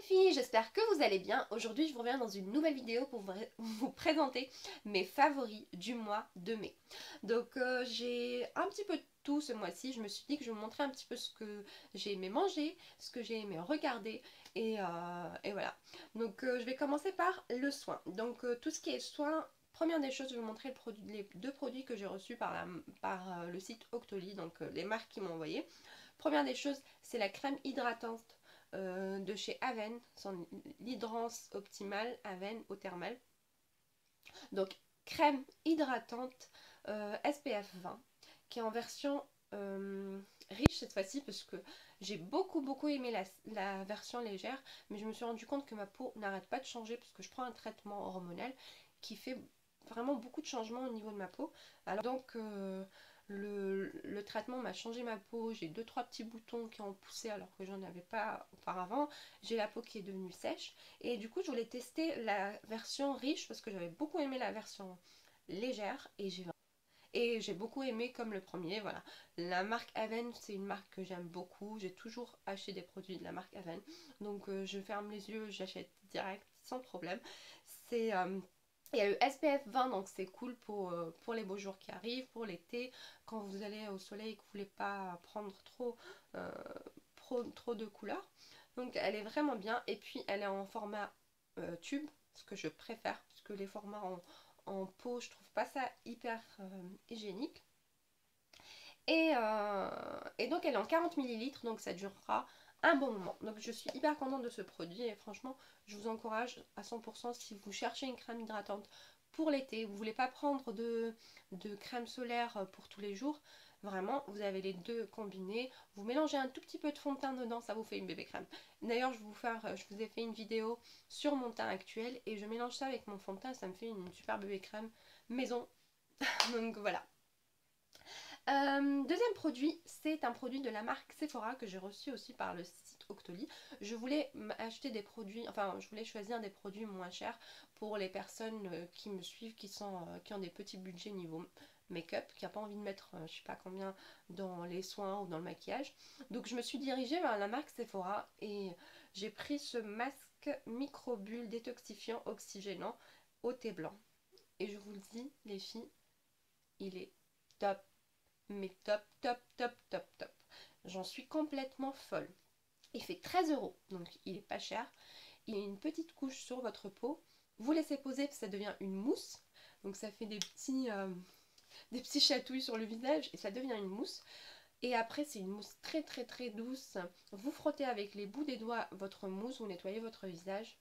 filles, j'espère que vous allez bien. Aujourd'hui je vous reviens dans une nouvelle vidéo pour vous présenter mes favoris du mois de mai. Donc j'ai un petit peu de tout ce mois-ci. Je me suis dit que je vais vous montrer un petit peu ce que j'ai aimé manger, ce que j'ai aimé regarder et voilà. Donc je vais commencer par le soin. Donc tout ce qui est soin. Première des choses, je vais vous montrer les deux produits que j'ai reçus par le site Octoly, donc les marques qui m'ont envoyé. Première des choses, c'est la crème hydratante de chez Aven, son l'hydrance optimale Aven eau thermale. Donc crème hydratante SPF 20 qui est en version riche cette fois-ci parce que j'ai beaucoup aimé la version légère, mais je me suis rendu compte que ma peau n'arrête pas de changer parce que je prends un traitement hormonal qui fait vraiment beaucoup de changements au niveau de ma peau. Alors donc le traitement m'a changé ma peau, j'ai 2-3 petits boutons qui ont poussé alors que j'en avais pas auparavant, j'ai la peau qui est devenue sèche et du coup je voulais tester la version riche parce que j'avais beaucoup aimé la version légère et j'ai beaucoup aimé comme le premier, voilà. La marque Aven, c'est une marque que j'aime beaucoup, j'ai toujours acheté des produits de la marque Aven, donc je ferme les yeux, j'achète direct sans problème. C'est il y a le SPF 20, donc c'est cool pour les beaux jours qui arrivent, pour l'été, quand vous allez au soleil et que vous voulez pas prendre euh, trop de couleurs. Donc elle est vraiment bien, et puis elle est en format tube, ce que je préfère, parce que les formats en pot, je trouve pas ça hyper hygiénique. Et donc elle est en 40 millilitres, donc ça durera un bon moment. Donc je suis hyper contente de ce produit et franchement je vous encourage à 100% si vous cherchez une crème hydratante pour l'été, vous voulez pas prendre de crème solaire pour tous les jours, vraiment vous avez les deux combinés, vous mélangez un tout petit peu de fond de teint dedans, ça vous fait une bébé crème. D'ailleurs je vous ai fait une vidéo sur mon teint actuel et je mélange ça avec mon fond de teint et ça me fait une super bébé crème maison. Donc voilà. Deuxième produit, c'est un produit de la marque Sephora que j'ai reçu aussi par le site Octoly. Je voulais acheter des produits, enfin je voulais choisir des produits moins chers pour les personnes qui me suivent, qui ont des petits budgets niveau make-up, qui n'ont pas envie de mettre je sais pas combien dans les soins ou dans le maquillage. Donc je me suis dirigée vers la marque Sephora et j'ai pris ce masque microbulle détoxifiant oxygénant au thé blanc. Et je vous le dis les filles, il est top, mais top. J'en suis complètement folle. Il fait 13 €, donc il est pas cher. Il y a une petite couche sur votre peau. Vous laissez poser, ça devient une mousse. Donc ça fait des petits chatouilles sur le visage et ça devient une mousse. Et après c'est une mousse très douce. Vous frottez avec les bouts des doigts votre mousse, vous nettoyez votre visage,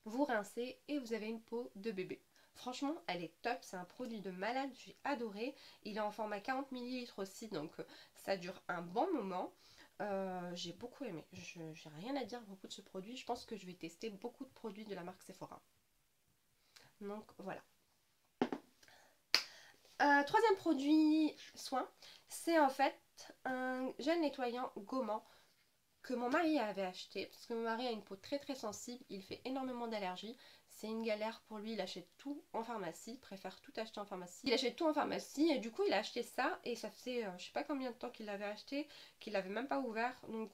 vous rincez et vous avez une peau de bébé. Franchement, elle est top, c'est un produit de malade, j'ai adoré. Il est en format 40 millilitres aussi, donc ça dure un bon moment. J'ai beaucoup aimé, j'ai rien à dire à propos de ce produit. Je pense que je vais tester beaucoup de produits de la marque Sephora. Donc voilà. Troisième produit soin, c'est en fait un gel nettoyant gommant que mon mari avait acheté parce que mon mari a une peau très sensible, il fait énormément d'allergies, c'est une galère pour lui, il achète tout en pharmacie, il préfère tout acheter en pharmacie. Il achète tout en pharmacie et du coup il a acheté ça et ça faisait je sais pas combien de temps qu'il l'avait acheté, qu'il l'avait même pas ouvert, donc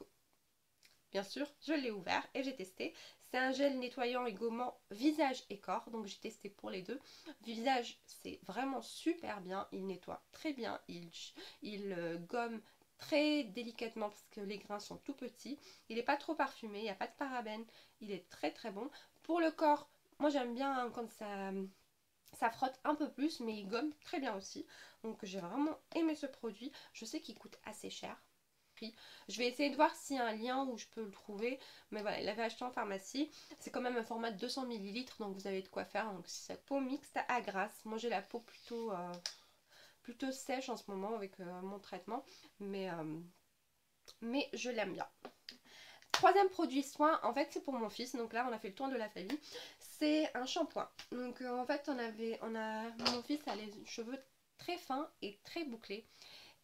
bien sûr je l'ai ouvert et j'ai testé. C'est un gel nettoyant et gommant visage et corps, donc j'ai testé pour les deux. Visage c'est vraiment super bien, il nettoie très bien, il gomme très délicatement parce que les grains sont tout petits. Il n'est pas trop parfumé, il n'y a pas de parabènes, il est très bon. Pour le corps, moi j'aime bien quand ça frotte un peu plus, mais il gomme très bien aussi. Donc j'ai vraiment aimé ce produit. Je sais qu'il coûte assez cher. Je vais essayer de voir s'il y a un lien où je peux le trouver. Mais voilà, il l'avait acheté en pharmacie. C'est quand même un format de 200 millilitres, donc vous avez de quoi faire. Donc c'est sa peau mixte à grasse. Moi j'ai la peau plutôt sèche en ce moment avec mon traitement. Mais je l'aime bien. Troisième produit soin, en fait c'est pour mon fils, donc là on a fait le tour de la famille, c'est un shampoing. Donc en fait mon fils a les cheveux très fins et très bouclés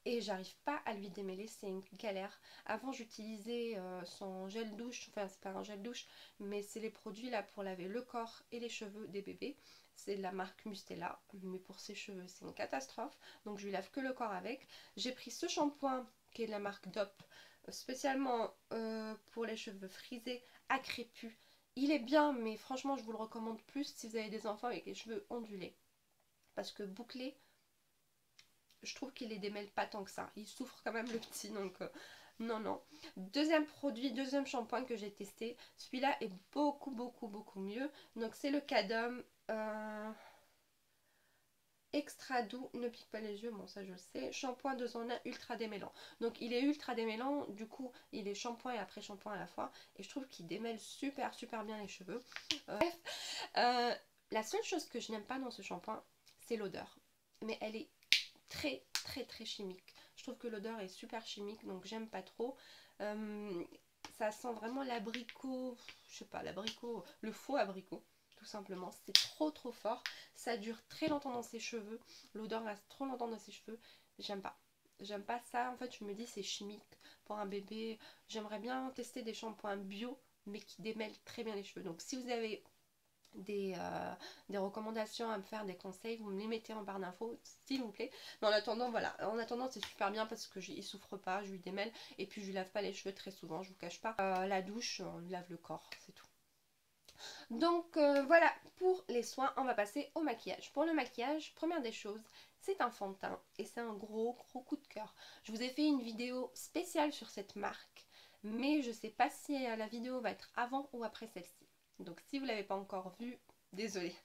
et j'arrive pas à lui démêler, c'est une galère. Avant j'utilisais son gel douche, enfin c'est pas un gel douche, mais c'est les produits là pour laver le corps et les cheveux des bébés. C'est de la marque Mustela, mais pour ses cheveux c'est une catastrophe, donc je lui lave que le corps avec. J'ai pris ce shampoing qui est de la marque DOP, spécialement pour les cheveux frisés à crépus. Il est bien, mais franchement je vous le recommande plus si vous avez des enfants avec les cheveux ondulés. Parce que bouclé, je trouve qu'il les démêle pas tant que ça. Il souffre quand même le petit, donc non, non. Deuxième produit, deuxième shampoing que j'ai testé. Celui-là est beaucoup mieux. Donc c'est le Cadum extra doux, ne pique pas les yeux, bon ça je le sais. Shampoing 2 en 1 ultra démêlant. Donc il est ultra démêlant, du coup il est shampoing et après shampoing à la fois. Et je trouve qu'il démêle super bien les cheveux. Bref, la seule chose que je n'aime pas dans ce shampoing, c'est l'odeur. Mais elle est très chimique. Je trouve que l'odeur est super chimique, donc j'aime pas trop. Ça sent vraiment l'abricot, je sais pas, l'abricot, le faux abricot, tout simplement. C'est trop fort. Ça dure très longtemps dans ses cheveux. L'odeur reste trop longtemps dans ses cheveux. J'aime pas. J'aime pas ça. En fait, je me dis c'est chimique pour un bébé. J'aimerais bien tester des shampoings bio, mais qui démêlent très bien les cheveux. Donc si vous avez des recommandations à me faire, des conseils, vous me les mettez en barre d'infos s'il vous plaît. Mais en attendant, voilà, en attendant c'est super bien parce que il souffre pas, je lui démêle et puis je lui lave pas les cheveux très souvent, je vous cache pas. La douche, on lui lave le corps, c'est tout. Donc voilà pour les soins, on va passer au maquillage. Pour le maquillage, première des choses, c'est un fond de teint et c'est un gros coup de cœur. Je vous ai fait une vidéo spéciale sur cette marque, mais je sais pas si la vidéo va être avant ou après celle-ci. Donc si vous ne l'avez pas encore vue, désolée.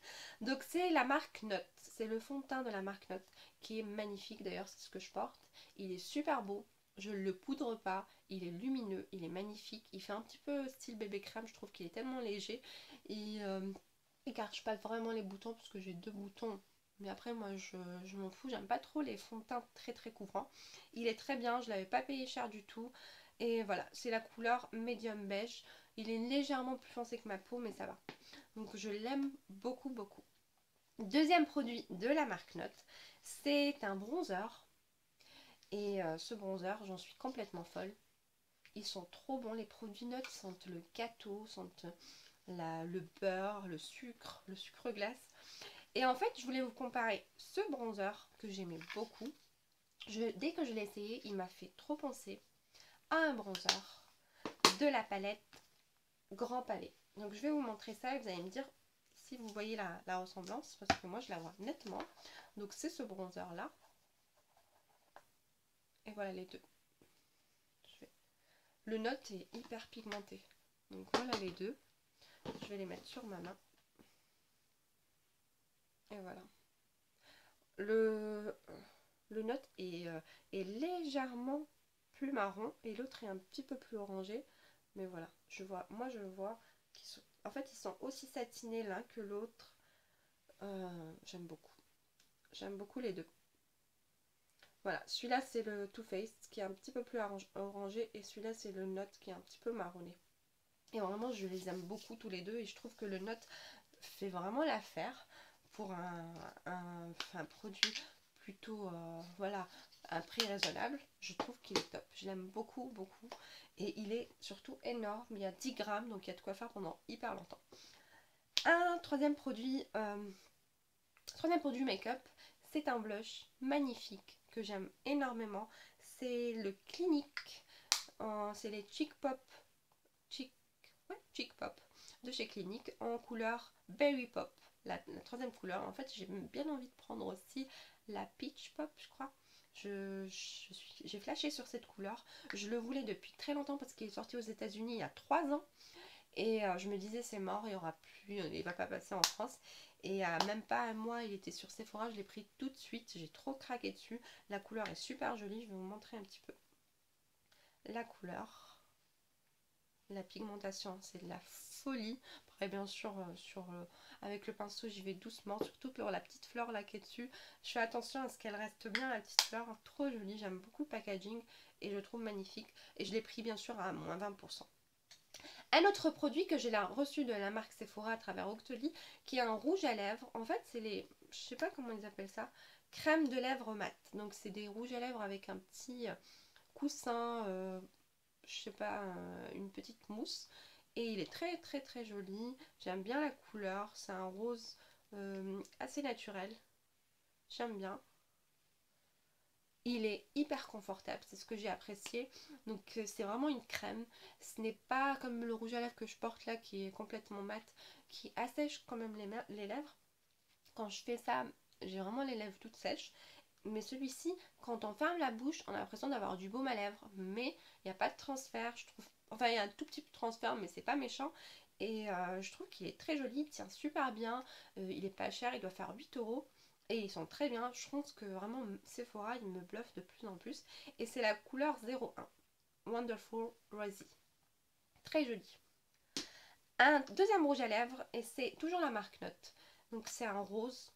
Donc c'est la marque Note, c'est le fond de teint de la marque Note qui est magnifique, d'ailleurs c'est ce que je porte. Il est super beau, je ne le poudre pas, il est lumineux, il est magnifique, il fait un petit peu style bébé crème, je trouve qu'il est tellement léger. Et il cache pas vraiment les boutons parce que j'ai 2 boutons. Mais après moi je m'en fous, j'aime pas trop les fonds de teint très couvrants. Il est très bien, je l'avais pas payé cher du tout. Et voilà, c'est la couleur médium beige. Il est légèrement plus foncé que ma peau mais ça va. Donc je l'aime beaucoup. Deuxième produit de la marque Note, c'est un bronzer. Et ce bronzer, j'en suis complètement folle. Ils sont trop bons, les produits Note sentent le gâteau, sentent le beurre, le sucre glace. Et en fait, je voulais vous comparer ce bronzer que j'aimais beaucoup. Dès que je l'ai essayé, il m'a fait trop penser à un bronzer de la palette Grand Palais. Donc je vais vous montrer ça et vous allez me dire si vous voyez la ressemblance, parce que moi je la vois nettement. Donc c'est ce bronzer là. Et voilà les deux. Le Note est hyper pigmenté. Donc voilà les deux. Je vais les mettre sur ma main. Et voilà. Le Note est légèrement plus marron et l'autre est un petit peu plus orangé. Mais voilà, moi je vois qu'ils sont, en fait ils sont aussi satinés l'un que l'autre. J'aime beaucoup. J'aime beaucoup les deux. Voilà, celui-là c'est le Too Faced qui est un petit peu plus orangé et celui-là c'est le Note qui est un petit peu marronné. Et vraiment je les aime beaucoup tous les deux et je trouve que le Note fait vraiment l'affaire pour un produit plutôt, voilà, un prix raisonnable. Je trouve qu'il est top, je l'aime beaucoup et il est surtout énorme, il y a 10 grammes donc il y a de quoi faire pendant hyper longtemps. Un troisième produit make-up, c'est un blush magnifique que j'aime énormément, c'est le Clinique, c'est les Cheek Pop de chez Clinique en couleur Berry Pop, la troisième couleur. En fait j'ai bien envie de prendre aussi la Peach Pop je crois. J'ai flashé sur cette couleur, je le voulais depuis très longtemps parce qu'il est sorti aux États-Unis il y a 3 ans et je me disais c'est mort, il va pas passer en France. Et même pas un mois il était sur Sephora, je l'ai pris tout de suite, j'ai trop craqué dessus. La couleur est super jolie, je vais vous montrer un petit peu la couleur. La pigmentation c'est de la folie. Après bien sûr avec le pinceau j'y vais doucement, surtout pour la petite fleur là qui est dessus. Je fais attention à ce qu'elle reste bien, la petite fleur, trop jolie, j'aime beaucoup le packaging et je le trouve magnifique. Et je l'ai pris bien sûr à moins 20%. Un autre produit que j'ai reçu de la marque Sephora à travers Octoly, qui est un rouge à lèvres. En fait c'est les, je sais pas comment ils appellent ça, crème de lèvres mat. Donc c'est des rouges à lèvres avec un petit coussin, je sais pas, une petite mousse. Et il est très joli. J'aime bien la couleur. C'est un rose assez naturel. J'aime bien. Il est hyper confortable, c'est ce que j'ai apprécié. Donc c'est vraiment une crème. Ce n'est pas comme le rouge à lèvres que je porte là qui est complètement mat, qui assèche quand même les lèvres. Quand je fais ça, j'ai vraiment les lèvres toutes sèches. Mais celui-ci, quand on ferme la bouche, on a l'impression d'avoir du baume à lèvres. Mais il n'y a pas de transfert, je trouve. Enfin, il y a un tout petit peu de transfert, mais c'est pas méchant. Et je trouve qu'il est très joli, il tient super bien. Il est pas cher, il doit faire 8 €. Et ils sont très bien. Je pense que vraiment Sephora, il me bluffe de plus en plus. Et c'est la couleur 01. Wonderful Rosy. Très joli. Un deuxième rouge à lèvres, et c'est toujours la marque Note. Donc c'est un rose.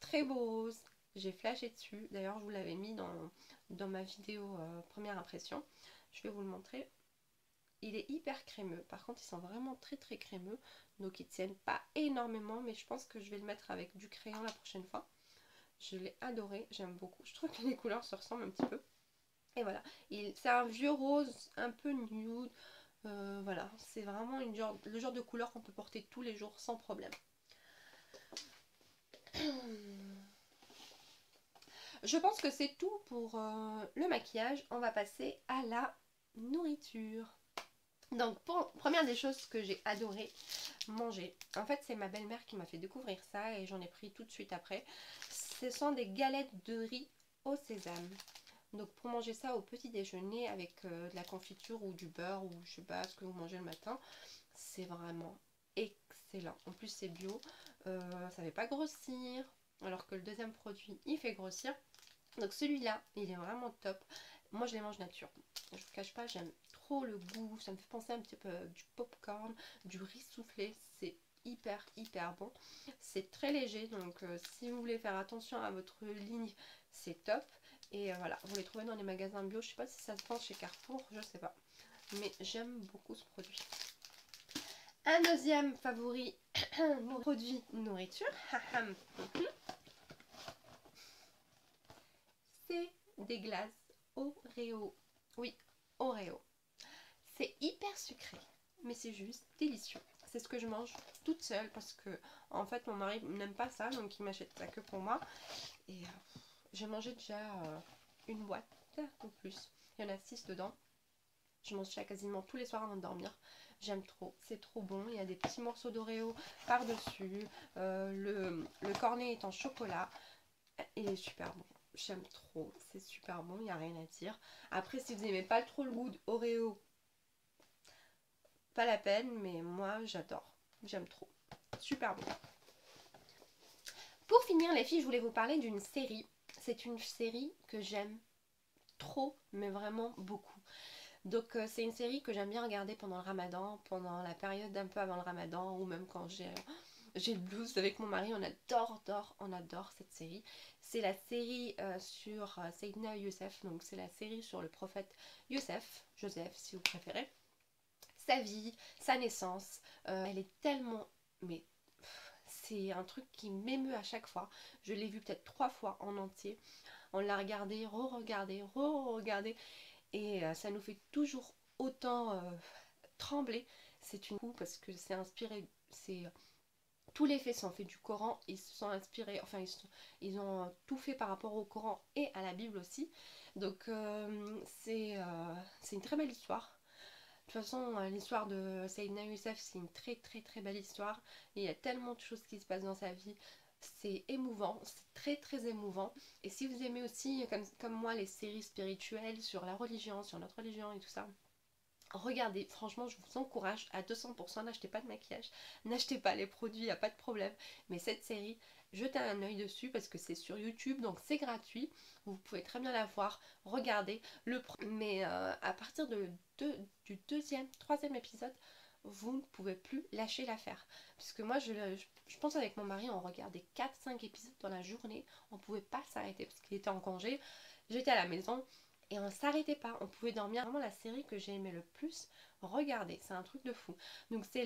Très beau rose. J'ai flashé dessus. D'ailleurs, je vous l'avais mis dans ma vidéo première impression. Je vais vous le montrer. Il est hyper crémeux. Par contre, ils sont vraiment très très crémeux. Donc, ils tiennent pas énormément. Mais je pense que je vais le mettre avec du crayon la prochaine fois. Je l'ai adoré. J'aime beaucoup. Je trouve que les couleurs se ressemblent un petit peu. Et voilà. C'est un vieux rose un peu nude. Voilà. C'est vraiment le genre de couleur qu'on peut porter tous les jours sans problème. Je pense que c'est tout pour le maquillage. On va passer à la nourriture. Donc, première des choses que j'ai adoré manger. En fait, c'est ma belle-mère qui m'a fait découvrir ça et j'en ai pris tout de suite après. Ce sont des galettes de riz au sésame. Donc, pour manger ça au petit déjeuner avec de la confiture ou du beurre ou je sais pas ce que vous mangez le matin, c'est vraiment excellent. En plus, c'est bio. Ça ne fait pas grossir. Alors que le deuxième produit, il fait grossir. Donc celui-là, il est vraiment top. Moi, je les mange nature. Je vous cache pas, j'aime trop le goût. Ça me fait penser un petit peu du popcorn, du riz soufflé. C'est hyper bon. C'est très léger. Donc si vous voulez faire attention à votre ligne, c'est top. Et voilà, vous les trouvez dans les magasins bio. Je sais pas si ça se vend chez Carrefour, je sais pas. Mais j'aime beaucoup ce produit. Un deuxième favori, produit nourriture. C'est des glaces Oreo. Oui, Oreo. C'est hyper sucré, mais c'est juste délicieux. C'est ce que je mange toute seule parce que en fait mon mari n'aime pas ça, donc il m'achète ça que pour moi. Et j'ai mangé déjà une boîte ou plus. Il y en a 6 dedans. Je mange ça quasiment tous les soirs avant de dormir. J'aime trop, c'est trop bon. Il y a des petits morceaux d'Oreo par-dessus. Le cornet est en chocolat. Il est super bon. J'aime trop, c'est super bon, il n'y a rien à dire. Après, si vous n'aimez pas trop le goût d'Oreo, pas la peine, mais moi j'adore. J'aime trop. Super bon. Pour finir, les filles, je voulais vous parler d'une série. C'est une série que j'aime trop, mais vraiment beaucoup. Donc c'est une série que j'aime bien regarder pendant le ramadan, pendant la période un peu avant le ramadan, ou même quand j'ai le blues avec mon mari. On adore cette série. C'est la série sur Seydina Youssef, donc c'est la série sur le prophète Joseph si vous préférez. Sa vie, sa naissance, elle est tellement... mais c'est un truc qui m'émeut à chaque fois. Je l'ai vu peut-être 3 fois en entier. On l'a regardé, re-regardé, re-regardé. Et ça nous fait toujours autant trembler. C'est une coup parce que c'est inspiré, tous les faits sont faits du Coran, ils se sont inspirés, enfin ils ont tout fait par rapport au Coran et à la Bible aussi. Donc c'est une très belle histoire. De toute façon, l'histoire de Seydina Youssef, c'est une très belle histoire. Et il y a tellement de choses qui se passent dans sa vie. C'est émouvant, c'est très émouvant. Et si vous aimez aussi, comme moi, les séries spirituelles sur la religion, sur notre religion et tout ça, regardez, franchement, je vous encourage à 200%, n'achetez pas de maquillage, n'achetez pas les produits, il n'y a pas de problème. Mais cette série, jetez un œil dessus parce que c'est sur YouTube, donc c'est gratuit. Vous pouvez très bien la voir, regardez. Mais à partir du deuxième, troisième épisode, vous ne pouvez plus lâcher l'affaire. Parce que moi, je pense avec mon mari, on regardait 4-5 épisodes dans la journée. On ne pouvait pas s'arrêter parce qu'il était en congé. J'étais à la maison. Et on s'arrêtait pas, on pouvait dormir. Vraiment la série que j'ai aimé le plus regarder, c'est un truc de fou. Donc c'est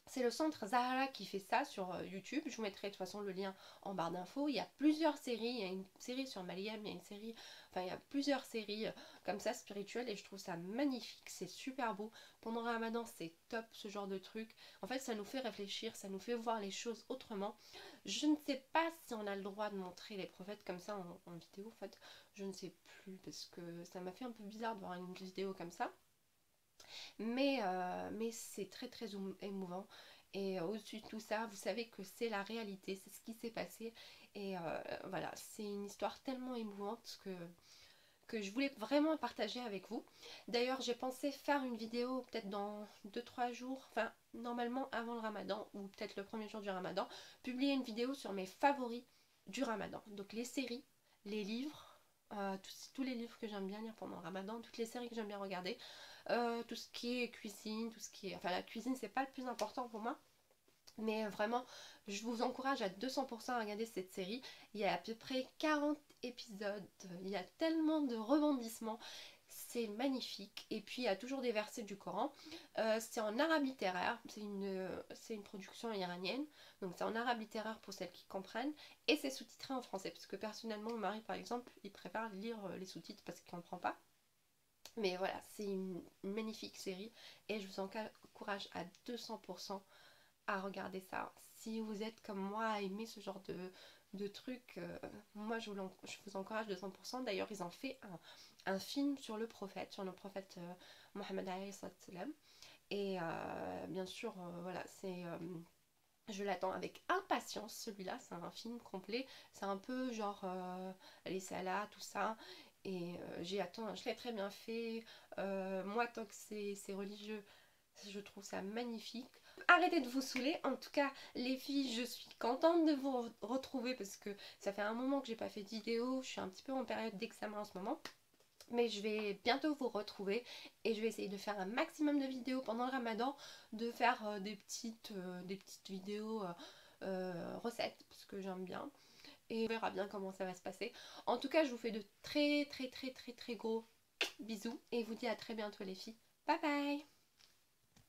C'est le centre Zahara qui fait ça sur YouTube. Je vous mettrai de toute façon le lien en barre d'infos. Il y a plusieurs séries. Il y a une série sur Mariam, il y a une série, enfin il y a plusieurs séries comme ça spirituelles et je trouve ça magnifique. C'est super beau. Pendant le Ramadan, c'est top ce genre de truc. En fait, ça nous fait réfléchir, ça nous fait voir les choses autrement. Je ne sais pas si on a le droit de montrer les prophètes comme ça en vidéo. En fait, je ne sais plus parce que ça m'a fait un peu bizarre de voir une vidéo comme ça. Mais c'est très très émouvant. Et au-dessus de tout ça, vous savez que c'est la réalité, c'est ce qui s'est passé. Et voilà, c'est une histoire tellement émouvante que je voulais vraiment partager avec vous. D'ailleurs, j'ai pensé faire une vidéo peut-être dans 2-3 jours, enfin normalement avant le ramadan ou peut-être le premier jour du ramadan, publier une vidéo sur mes favoris du ramadan. Donc les séries, les livres, tous les livres que j'aime bien lire pendant le ramadan, toutes les séries que j'aime bien regarder, tout ce qui est cuisine, tout ce qui est... Enfin la cuisine c'est pas le plus important pour moi, mais vraiment je vous encourage à 200% à regarder cette série. Il y a à peu près 40 épisodes, il y a tellement de rebondissements, c'est magnifique. Et puis il y a toujours des versets du Coran. C'est en arabe littéraire, c'est une production iranienne, donc c'est en arabe littéraire pour celles qui comprennent, et c'est sous-titré en français, parce que personnellement mon mari par exemple, il préfère lire les sous-titres parce qu'il comprend pas. Mais voilà, c'est une magnifique série et je vous encourage à 200% à regarder ça. Si vous êtes comme moi à aimer ce genre de trucs, moi je vous encourage 200%. D'ailleurs, ils ont fait un film sur le prophète Mohammed alayhi salam. Et bien sûr, voilà, je l'attends avec impatience celui-là, c'est un film complet, c'est un peu genre les salas, tout ça, et je l'ai très bien fait, moi tant que c'est religieux, je trouve ça magnifique. Arrêtez de vous saouler, en tout cas les filles, je suis contente de vous retrouver parce que ça fait un moment que j'ai pas fait de vidéo, je suis un petit peu en période d'examen en ce moment. Mais je vais bientôt vous retrouver et je vais essayer de faire un maximum de vidéos pendant le ramadan, de faire des petites vidéos recettes parce que j'aime bien. Et on verra bien comment ça va se passer. En tout cas, je vous fais de très très très très très gros bisous et vous dis à très bientôt les filles. Bye bye!